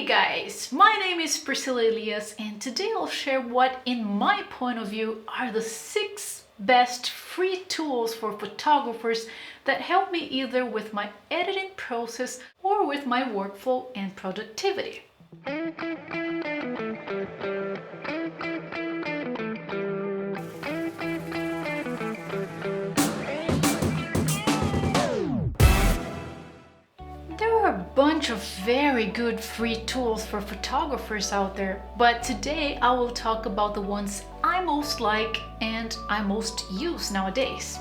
guys, my name is Priscila Elias and today I'll share what, in my point of view, are the 6 best free tools for photographers that help me either with my editing process or with my workflow and productivity. There are a bunch of very good free tools for photographers out there, but today I will talk about the ones I most like and I most use nowadays.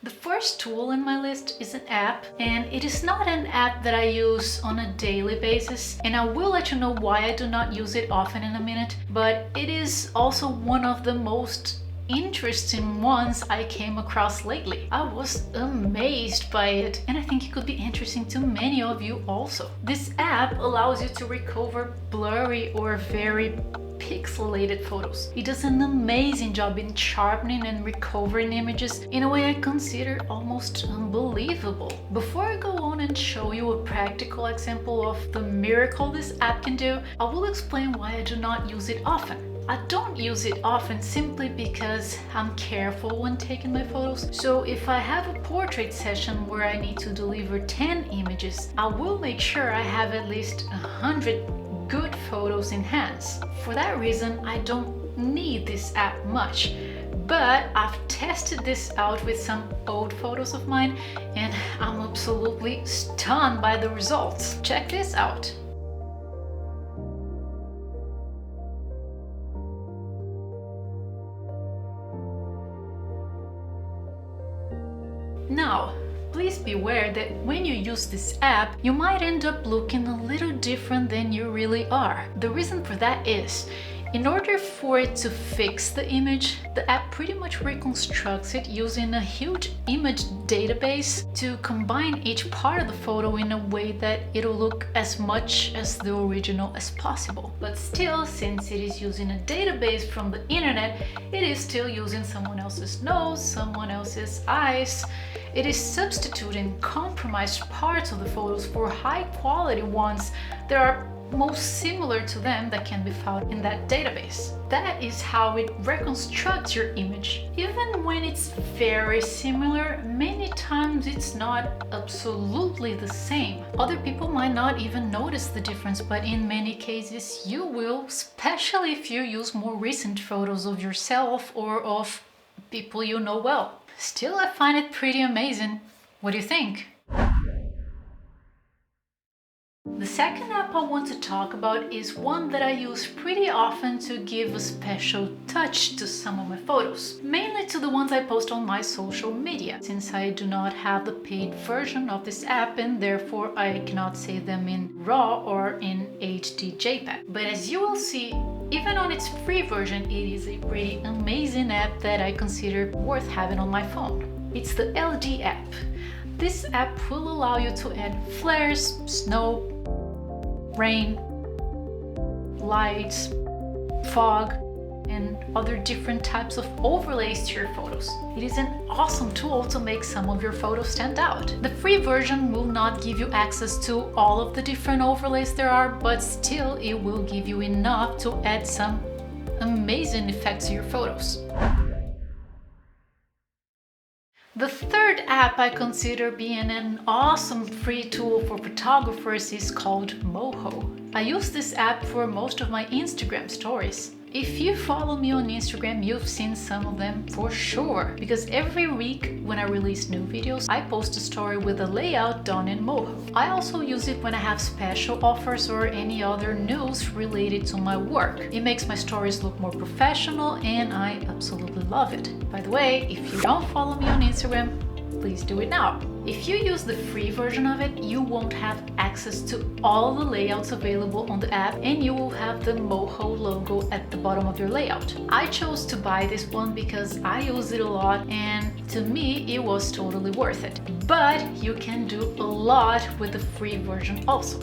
The first tool in my list is an app, and it is not an app that I use on a daily basis, and I will let you know why I do not use it often in a minute, but it is also one of the most interesting ones I came across lately. I was amazed by it, and I think it could be interesting to many of you also. This app allows you to recover blurry or very pixelated photos. It does an amazing job in sharpening and recovering images in a way I consider almost unbelievable. Before I go on and show you a practical example of the miracle this app can do, I will explain why I do not use it often. I don't use it often simply because I'm careful when taking my photos. So if I have a portrait session where I need to deliver 10 images, I will make sure I have at least 100 good photos in hands. For that reason, I don't need this app much. But I've tested this out with some old photos of mine and I'm absolutely stunned by the results. Check this out. Now, please be aware that when you use this app, you might end up looking a little different than you really are. The reason for that is, in order for it to fix the image, the app pretty much reconstructs it using a huge image database to combine each part of the photo in a way that it'll look as much as the original as possible. But still, since it is using a database from the internet, it is still using someone else's nose, someone else's eyes. It is substituting compromised parts of the photos for high quality ones that are most similar to them that can be found in that database. That is how it reconstructs your image. Even when it's very similar, many times it's not absolutely the same. Other people might not even notice the difference, but in many cases you will, especially if you use more recent photos of yourself or of people you know well. Still, I find it pretty amazing. What do you think? The second app I want to talk about is one that I use pretty often to give a special touch to some of my photos, mainly to the ones I post on my social media, since I do not have the paid version of this app and therefore I cannot save them in RAW or in HD JPEG. But as you will see, even on its free version, it is a pretty amazing app that I consider worth having on my phone. It's the LD app. This app will allow you to add flares, snow, rain, lights, fog, and other different types of overlays to your photos. It is an awesome tool to make some of your photos stand out. The free version will not give you access to all of the different overlays there are, but still it will give you enough to add some amazing effects to your photos. The third app I consider being an awesome free tool for photographers is called Mojo. I use this app for most of my Instagram stories. If you follow me on Instagram, you've seen some of them for sure, because every week when I release new videos, I post a story with a layout done in Mojo. I also use it when I have special offers or any other news related to my work. It makes my stories look more professional and I absolutely love it. By the way, if you don't follow me on Instagram, please do it now. If you use the free version of it, you won't have access to all the layouts available on the app and you will have the Mojo logo at the bottom of your layout. I chose to buy this one because I use it a lot and to me it was totally worth it. But you can do a lot with the free version also.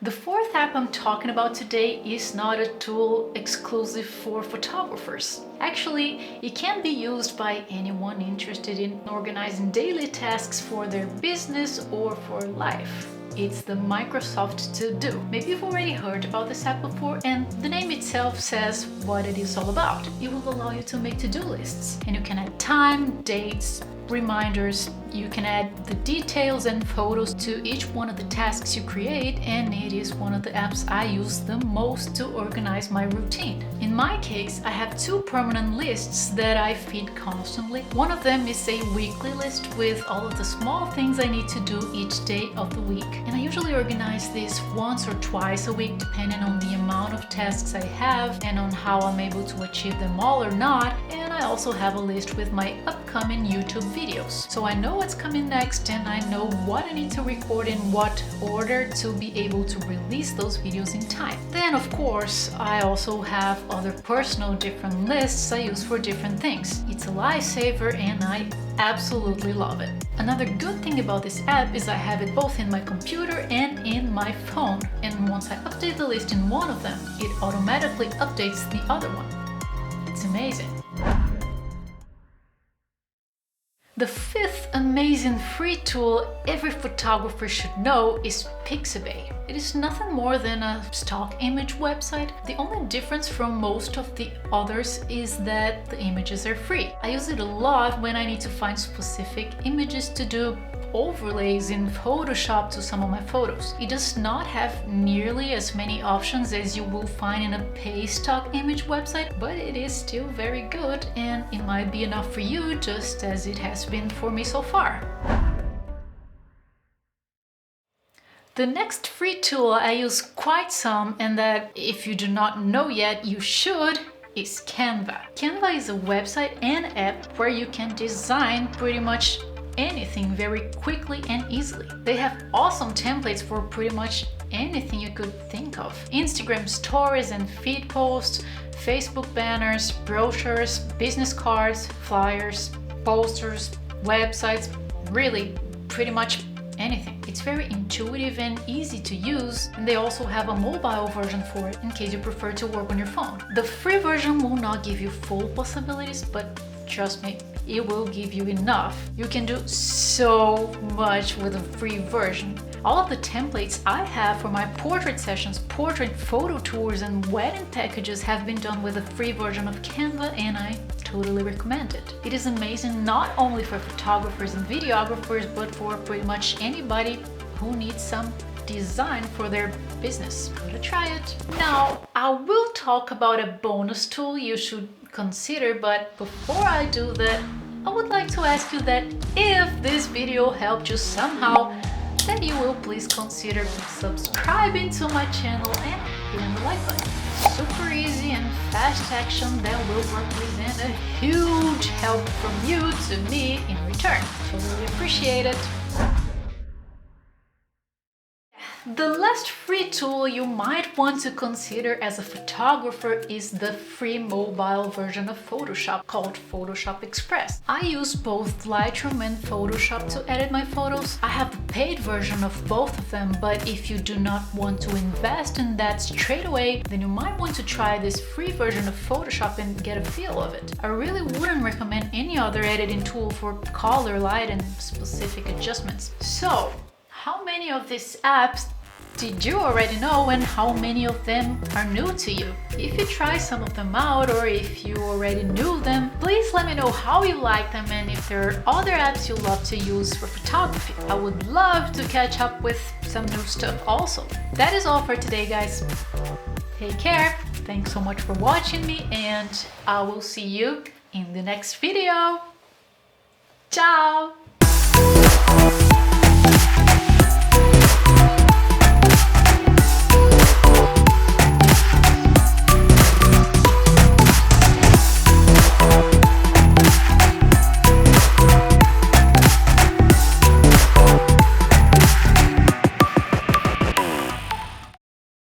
The fourth app I'm talking about today is not a tool exclusive for photographers. Actually, it can be used by anyone interested in organizing daily tasks for their business or for life. It's the Microsoft To Do. Maybe you've already heard about this app before, and the name itself says what it is all about. It will allow you to make to-do lists, and you can add time, dates, reminders. You can add the details and photos to each one of the tasks you create, and it is one of the apps I use the most to organize my routine. In my case, I have two permanent lists that I feed constantly. One of them is a weekly list with all of the small things I need to do each day of the week, and I usually organize this once or twice a week depending on the amount of tasks I have and on how I'm able to achieve them all or not. And I also have a list with my upcoming YouTube videos, so I know what's coming next and I know what I need to record in what order to be able to release those videos in time. Then of course I also have other personal different lists I use for different things. It's a lifesaver and I absolutely love it. Another good thing about this app is I have it both in my computer and in my phone, and once I update the list in one of them, it automatically updates the other one. It's amazing. The fifth amazing free tool every photographer should know is Pixabay. It is nothing more than a stock image website. The only difference from most of the others is that the images are free. I use it a lot when I need to find specific images to do overlays in Photoshop to some of my photos. It does not have nearly as many options as you will find in a pay stock image website, but it is still very good and it might be enough for you just as it has been for me so far. The next free tool I use quite some, and that if you do not know yet, you should, is Canva. Canva is a website and app where you can design pretty much anything very quickly and easily. They have awesome templates for pretty much anything you could think of. Instagram stories and feed posts, Facebook banners, brochures, business cards, flyers, posters, websites, really pretty much anything. It's very intuitive and easy to use, and they also have a mobile version for it in case you prefer to work on your phone. The free version will not give you full possibilities, but trust me, it will give you enough. You can do so much with a free version. All of the templates I have for my portrait sessions, portrait photo tours, and wedding packages have been done with a free version of Canva, and I totally recommend it. It is amazing not only for photographers and videographers, but for pretty much anybody who needs some design for their business. Gotta try it. Now, I will talk about a bonus tool you should consider, but before I do that, I would like to ask you that if this video helped you somehow, that you will please consider subscribing to my channel and hitting the like button. Super easy and fast action that will represent a huge help from you to me in return. Totally appreciate it. The last free tool you might want to consider as a photographer is the free mobile version of Photoshop called Photoshop Express. I use both Lightroom and Photoshop to edit my photos. I have the paid version of both of them, but if you do not want to invest in that straight away, then you might want to try this free version of Photoshop and get a feel of it. I really wouldn't recommend any other editing tool for color, light, and specific adjustments. So, how many of these apps did you already know, and how many of them are new to you? If you try some of them out, or if you already knew them, please let me know how you like them and if there are other apps you love to use for photography. I would love to catch up with some new stuff also. That is all for today, guys. Take care. Thanks so much for watching me, and I will see you in the next video. Ciao!